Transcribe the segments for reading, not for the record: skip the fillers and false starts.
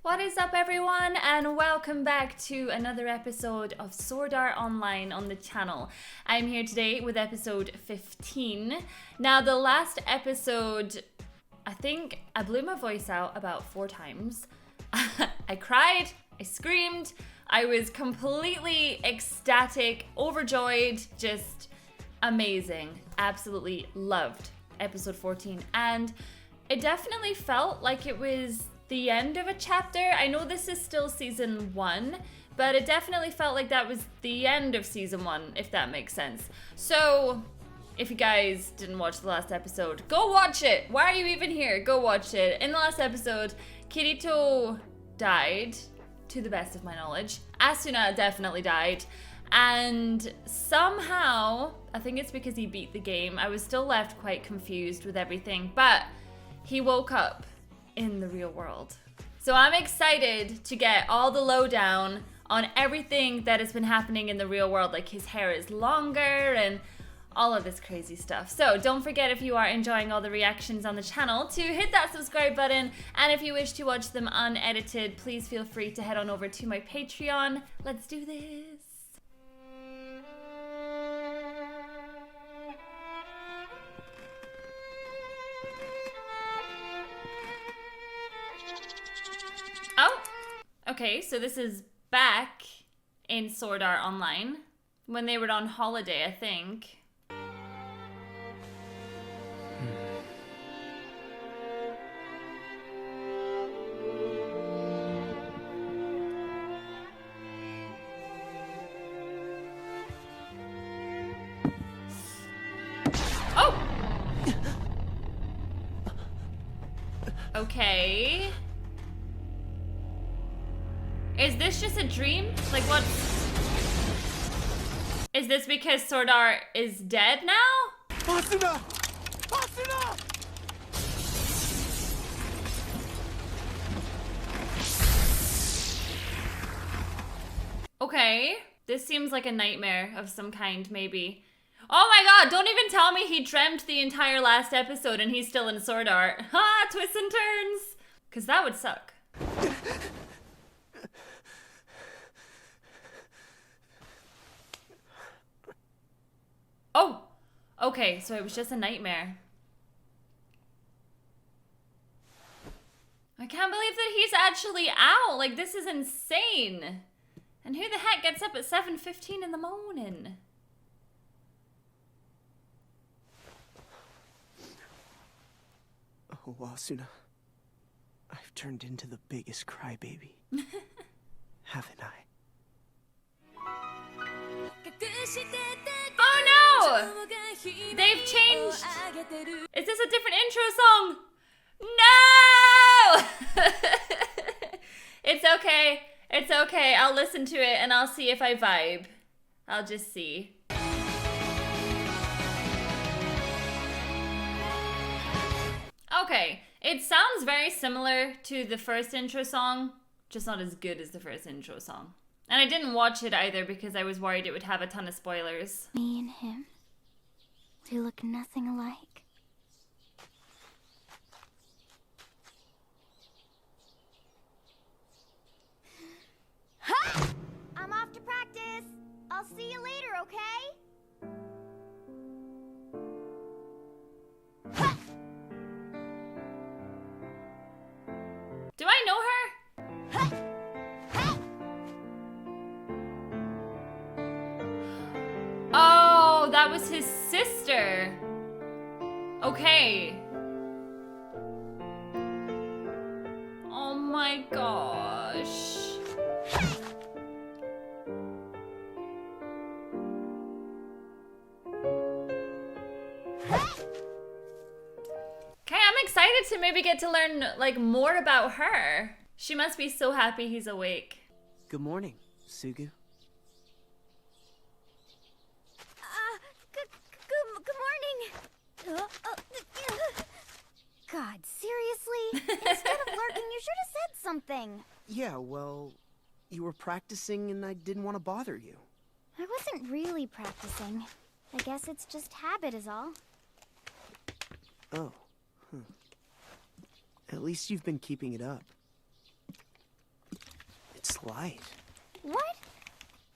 What is up everyone, and welcome back to another episode of Sword Art Online on the channel. I'm here today with episode 15. Now the last episode, I think I blew my voice out about 4 times. I cried, I screamed, I was completely ecstatic, overjoyed, just amazing. Absolutely loved episode 14, and it definitely felt like it was the end of a chapter. I know this is still season 1, but it definitely felt like that was the end of season 1, if that makes sense. So if you guys didn't watch the last episode, go watch it. Why are you even here? Go watch it. In the last episode, Kirito died, to the best of my knowledge. Asuna definitely died. And somehow, I think it's because he beat the game, I was still left quite confused with everything, but he woke up in the real world. So I'm excited to get all the lowdown on everything that has been happening in the real world, like his hair is longer and all of this crazy stuff. So don't forget, if you are enjoying all the reactions on the channel, to hit that subscribe button, and if you wish to watch them unedited, please feel free to head on over to my Patreon. Let's do this. Oh, okay, so this is back in Sword Art Online when they were on holiday, I think. Oh! Okay. Is this just a dream? Like, what? Is this because Sword Art is dead now? Asuna! Asuna! Okay. This seems like a nightmare of some kind, maybe. Oh my god, don't even tell me he dreamt the entire last episode and he's still in Sword Art. Ha! Twists and turns! Because that would suck. Oh! Okay, so it was just a nightmare. I can't believe that he's actually out. Like, this is insane. And who the heck gets up at 7:15 in the morning? Oh, Asuna. I've turned into the biggest crybaby. Haven't I? Oh no! They've changed. Is this a different intro song? No! It's okay. It's okay. I'll listen to it and I'll see if I vibe. I'll just see. Okay. It sounds very similar to the first intro song, just not as good as the first intro song. And I didn't watch it either because I was worried it would have a ton of spoilers. Me and him, we look nothing alike. Ha! I'm off to practice. I'll see you later, okay? Ha! Do I know her? Ha! Ha! Oh, that was his sister. Okay. Oh my gosh. Okay, I'm excited to maybe get to learn like more about her. She must be so happy he's awake. Good morning, Sugou. Good morning. God, seriously? Instead of lurking, you should have said something. Yeah, well, you were practicing and I didn't want to bother you. I wasn't really practicing. I guess it's just habit is all. Oh. At least you've been keeping it up. light. What?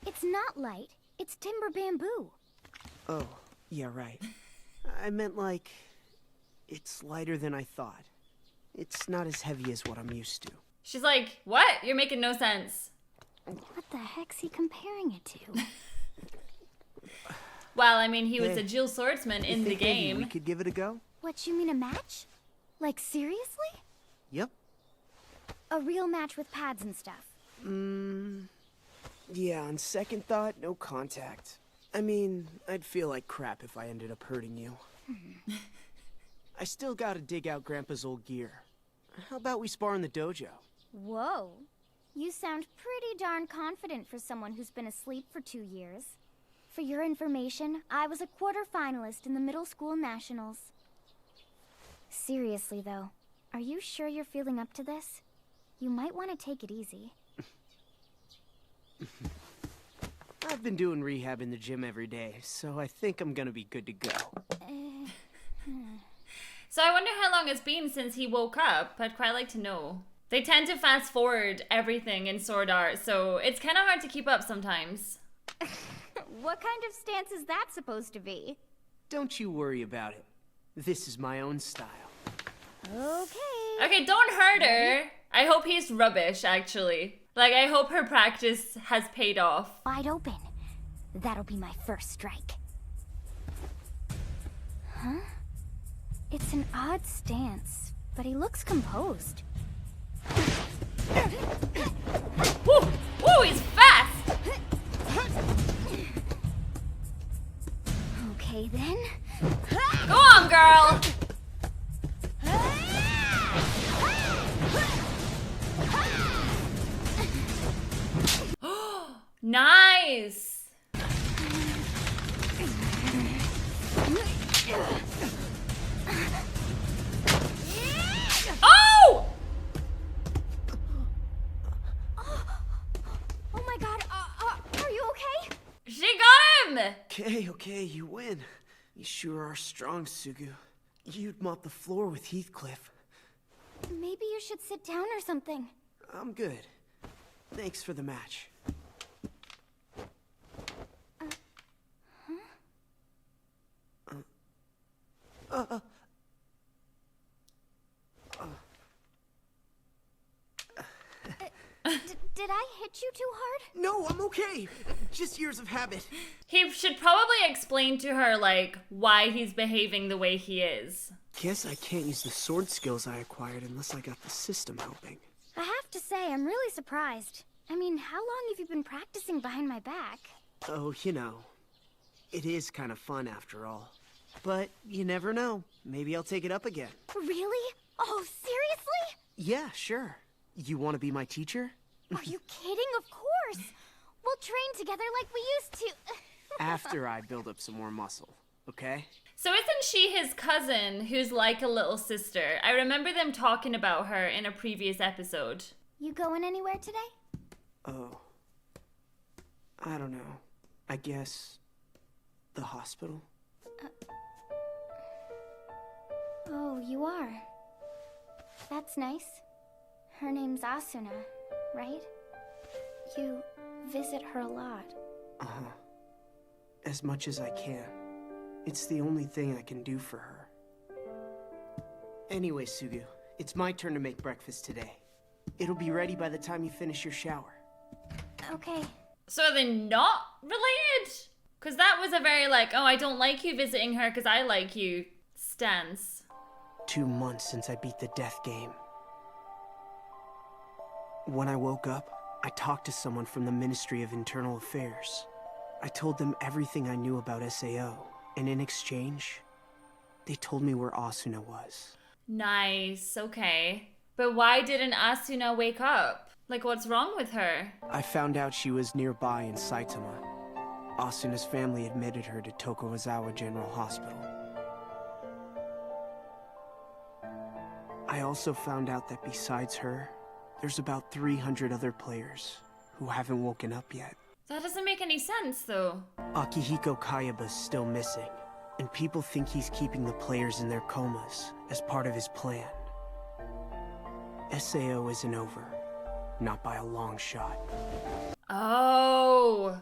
It's not light. It's timber bamboo. Oh, yeah, right. I meant like... it's lighter than I thought. It's not as heavy as what I'm used to. She's like, what? You're making no sense. What the heck's he comparing it to? Well, I mean, he was Hey, a dual swordsman in the Think maybe game. we could give it a go? What, you mean a match? Like, seriously? Yep. A real match with pads and stuff? Yeah, on second thought, no contact. I mean, I'd feel like crap if I ended up hurting you. I still gotta dig out Grandpa's old gear. How about we spar in the dojo? Whoa. You sound pretty darn confident for someone who's been asleep for 2 years. For your information, I was a quarter-finalist in the middle school nationals. Seriously, though, are you sure you're feeling up to this? You might want to take it easy. I've been doing rehab in the gym every day, so I think I'm gonna be good to go. So I wonder how long it's been since he woke up. I'd quite like to know. They tend to fast forward everything in Sword Art, so it's kind of hard to keep up sometimes. What kind of stance is that supposed to be? Don't you worry about it. This is my own style. Okay. Okay, don't hurt her. I hope he's rubbish, actually. Like, I hope her practice has paid off. Wide open. That'll be my first strike. Huh? It's an odd stance, but he looks composed. Woo! Woo, he's fast! Okay then. Go on, girl! Nice! Oh! Oh my god, are you okay? She got him! Okay, you win. You sure are strong, Sugou. You'd mop the floor with Heathcliff. Maybe you should sit down or something. I'm good. Thanks for the match. Did I hit you too hard? No, I'm okay. Just years of habit. He should probably explain to her, like, why he's behaving the way he is. Guess I can't use the sword skills I acquired unless I got the system helping. I have to say, I'm really surprised. I mean, how long have you been practicing behind my back? Oh, you know, it is kind of fun after all. But you never know. Maybe I'll take it up again. Really? Oh, seriously? Yeah, sure. You want to be my teacher? Are you kidding? Of course. We'll train together like we used to. After I build up some more muscle, okay? So isn't she his cousin who's like a little sister? I remember them talking about her in a previous episode. You going anywhere today? Oh. I don't know. I guess... the hospital? Oh, you are. That's nice. Her name's Asuna, right? You visit her a lot. Uh-huh. As much as I can. It's the only thing I can do for her. Anyway, Sugou, it's my turn to make breakfast today. It'll be ready by the time you finish your shower. Okay. So are they not related? Because that was a very like, oh, I don't like you visiting her because I like you stance. 2 months since I beat the death game. When I woke up, I talked to someone from the Ministry of Internal Affairs. I told them everything I knew about SAO, and in exchange, they told me where Asuna was. Nice, okay. But why didn't Asuna wake up? Like, what's wrong with her? I found out she was nearby in Saitama. Asuna's family admitted her to Tokugawa General Hospital. I also found out that besides her, there's about 300 other players who haven't woken up yet. That doesn't make any sense, though. Akihiko Kayaba's still missing, and people think he's keeping the players in their comas as part of his plan. SAO isn't over. Not by a long shot. Oh.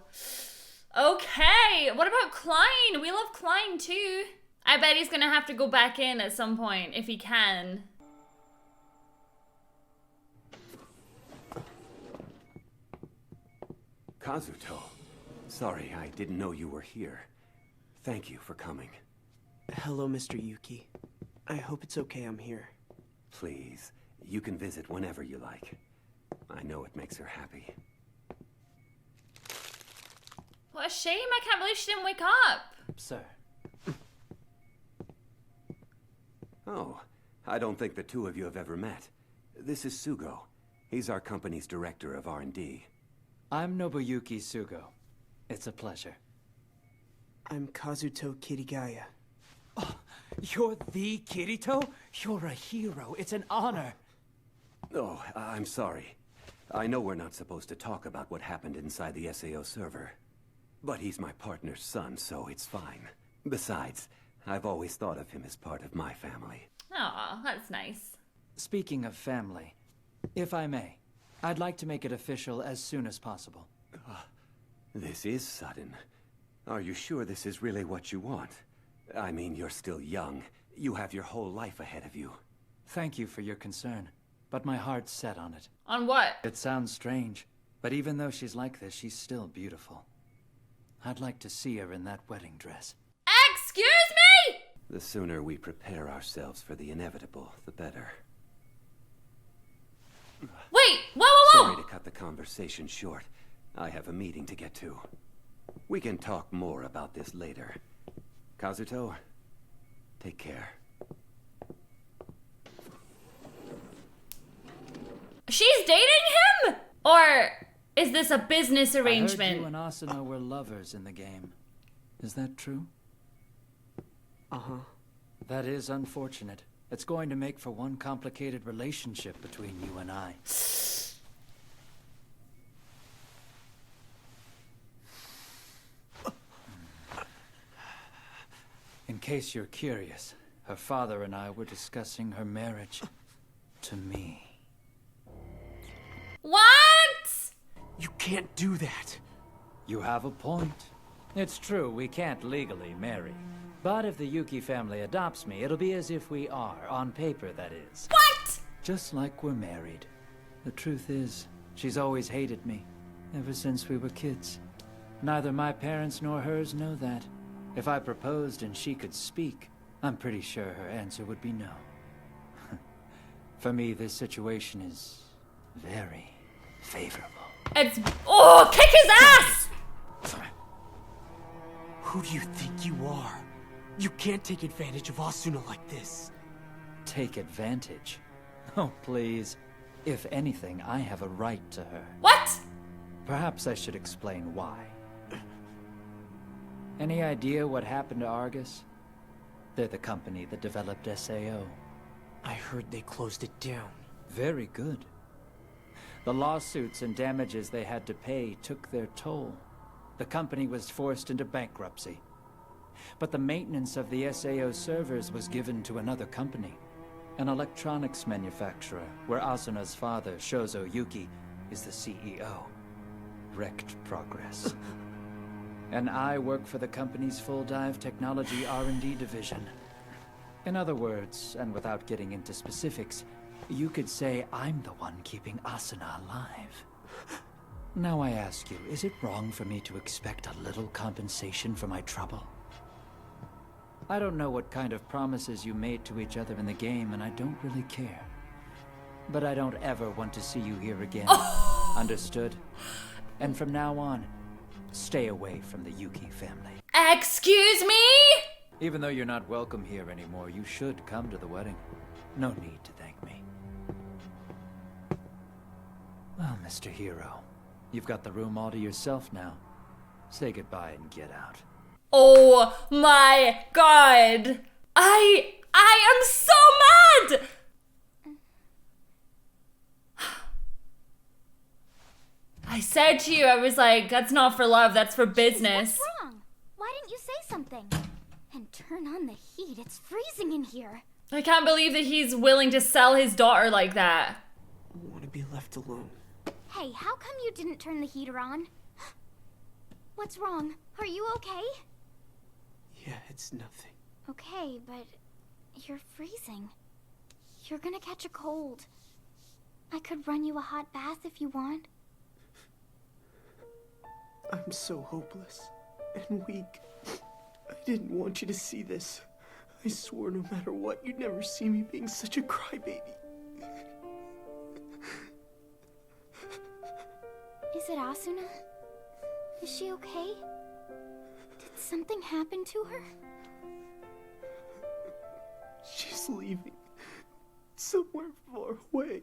Okay. What about Klein? We love Klein too. I bet he's gonna have to go back in at some point if he can. Kazuto. Sorry, I didn't know you were here. Thank you for coming. Hello, Mr. Yuuki. I hope it's okay I'm here. Please, you can visit whenever you like. I know it makes her happy. What a shame. I can't believe she didn't wake up. Sir. Oh, I don't think the two of you have ever met. This is Sugou. He's our company's director of R&D. I'm Nobuyuki Sugou. It's a pleasure. I'm Kazuto Kirigaya. Oh, you're the Kirito? You're a hero. It's an honor. Oh, I'm sorry. I know we're not supposed to talk about what happened inside the SAO server. But he's my partner's son, so it's fine. Besides, I've always thought of him as part of my family. Aw, that's nice. Speaking of family, if I may, I'd like to make it official as soon as possible. This is sudden. Are you sure this is really what you want? I mean, you're still young. You have your whole life ahead of you. Thank you for your concern, but my heart's set on it. On what? It sounds strange, but even though she's like this, she's still beautiful. I'd like to see her in that wedding dress. Excuse me? The sooner we prepare ourselves for the inevitable, the better. Wait, whoa! Sorry to cut the conversation short. I have a meeting to get to. We can talk more about this later. Kazuto, take care. She's dating him? Or is this a business I heard arrangement? you and Asuna were lovers in the game. Is that true? Uh-huh. That is unfortunate. It's going to make for one complicated relationship between you and I. In case you're curious, her father and I were discussing her marriage to me. What? You can't do that. You have a point. It's true, we can't legally marry. But if the Yuuki family adopts me, it'll be as if we are, on paper that is. What? Just like we're married. The truth is, she's always hated me, ever since we were kids. Neither my parents nor hers know that. If I proposed and she could speak, I'm pretty sure her answer would be no. For me, this situation is very favorable. It's... Oh, kick his ass! Who do you think you are? You can't take advantage of Asuna like this. Take advantage? Oh, please. If anything, I have a right to her. What? Perhaps I should explain why. Any idea what happened to Argus? They're the company that developed SAO. I heard they closed it down. Very good. The lawsuits and damages they had to pay took their toll. The company was forced into bankruptcy. But the maintenance of the SAO servers was given to another company, an electronics manufacturer, where Asuna's father, Shozo Yuuki, is the CEO. Wrecked progress. And I work for the company's full dive technology R&D division. In other words, and without getting into specifics, you could say I'm the one keeping Asuna alive. Now I ask you, is it wrong for me to expect a little compensation for my trouble? I don't know what kind of promises you made to each other in the game, and I don't really care. But I don't ever want to see you here again. Understood? And from now on, stay away from the Yuuki family. Excuse me? Even though you're not welcome here anymore, you should come to the wedding. No need to thank me. Well, Mr. Hero, you've got the room all to yourself now. Say goodbye and get out. Oh my god. I am so mad. I said to you, I was like, that's not for love, that's for business. What's wrong? Why didn't you say something? And turn on the heat. It's freezing in here. I can't believe that he's willing to sell his daughter like that. I want to be left alone. Hey, how come you didn't turn the heater on? What's wrong? Are you okay? Yeah, it's nothing. Okay, but you're freezing. You're gonna catch a cold. I could run you a hot bath if you want. I'm so hopeless and weak. I didn't want you to see this. I swore no matter what, you'd never see me being such a crybaby. Is it Asuna? Is she okay? Did something happen to her? She's leaving. Somewhere far away.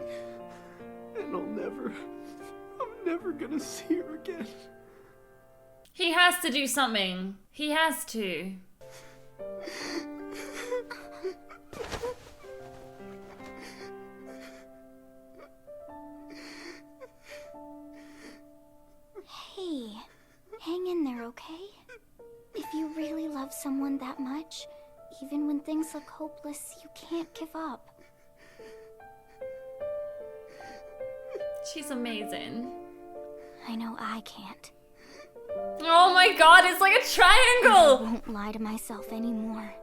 And I'm never gonna see her again. He has to do something. He has to. Hey, hang in there, okay? If you really love someone that much, even when things look hopeless, you can't give up. She's amazing. I know I can't. Oh my god, it's like a I triangle! won't lie to myself anymore.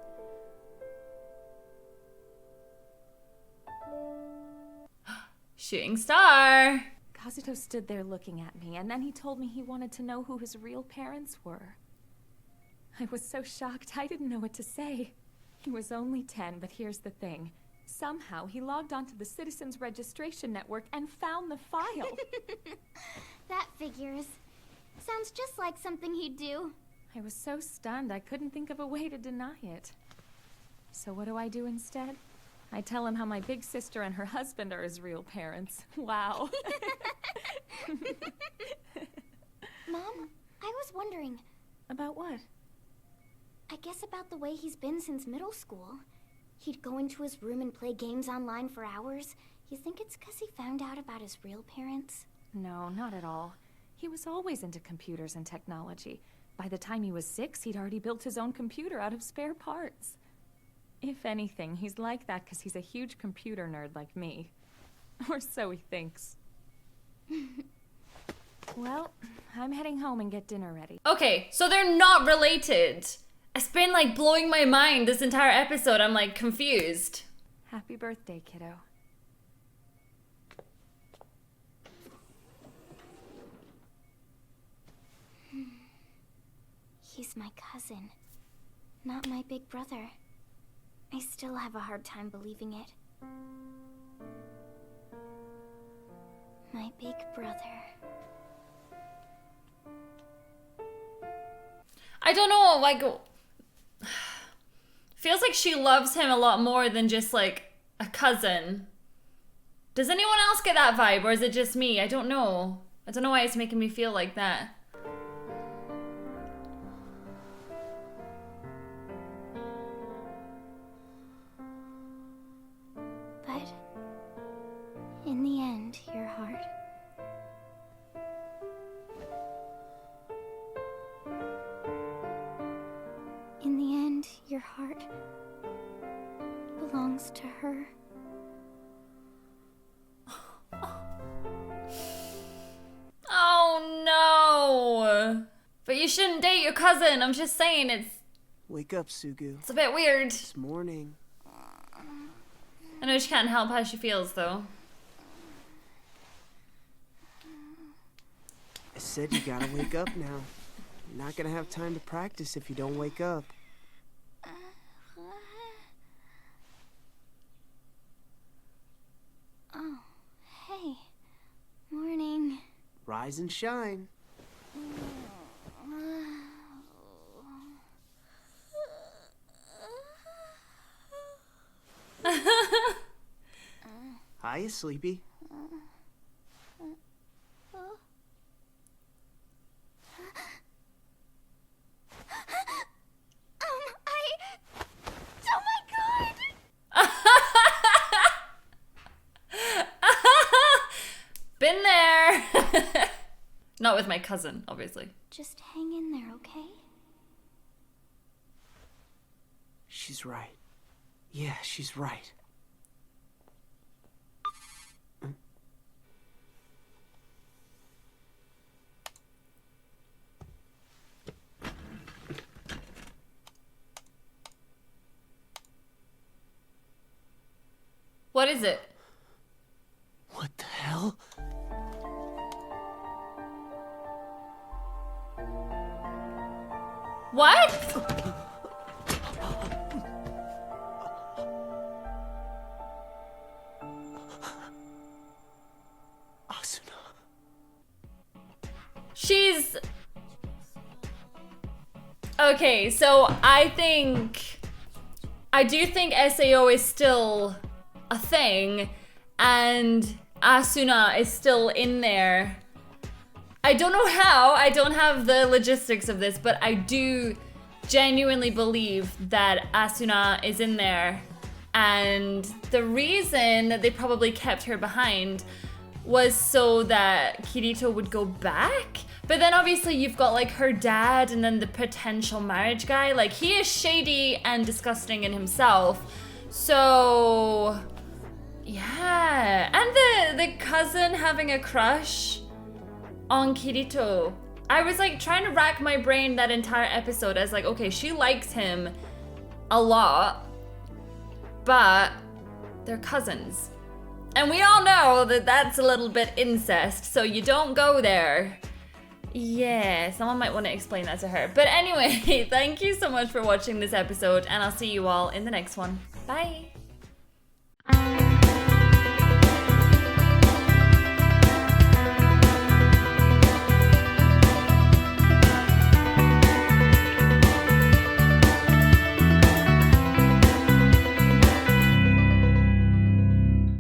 Shooting star! Kazuto stood there looking at me, and then he told me he wanted to know who his real parents were. I was so shocked I didn't know what to say. He was only 10, but here's the thing. Somehow he logged onto the Citizens Registration Network and found the file. That figures. Sounds just like something he'd do. I was so stunned I couldn't think of a way to deny it. So what do I do instead? I tell him how my big sister and her husband are his real parents. Wow. Mom, I was wondering. About what? I guess about the way he's been since middle school. He'd go into his room and play games online for hours. You think it's 'cause he found out about his real parents? No, not at all. He was always into computers and technology. By the time he was 6, he'd already built his own computer out of spare parts. If anything, he's like that because he's a huge computer nerd like me. Or so he thinks. Well, I'm heading home and get dinner ready. Okay, so they're not related. It's been like blowing my mind this entire episode. I'm like confused. Happy birthday, kiddo. He's my cousin, not my big brother. I still have a hard time believing it. My big brother. I don't know, like... Feels like she loves him a lot more than just like a cousin. Does anyone else get that vibe, or is it just me? I don't know. I don't know why it's making me feel like that. But in the end, your heart. In the end, your heart belongs to her. Oh no! But you shouldn't date your cousin. I'm just saying it's Wake up, Sugou. a bit weird. It's morning. I know she can't help how she feels though. I said you gotta wake up now. You're not gonna have time to practice if you don't wake up. Oh, hey. Morning. Rise and shine. Hiya, Sleepy. Oh my god! Been there! Not with my cousin, obviously. Just hang in there, okay? She's right. Yeah, she's right. is it? What the hell? What? Asuna. She's... Okay, so I do think SAO is still a thing, and Asuna is still in there. I don't know how, I don't have the logistics of this, but I do genuinely believe that Asuna is in there. And the reason that they probably kept her behind was so that Kirito would go back. But then obviously you've got like her dad and then the potential marriage guy. Like he is shady and disgusting in himself. So yeah. And the cousin having a crush on Kirito. I was like trying to rack my brain that entire episode as like, okay, she likes him a lot, but they're cousins. And we all know that that's a little bit incest, so you don't go there. Yeah, someone might want to explain that to her. But anyway, thank you so much for watching this episode, and I'll see you all in the next one. Bye!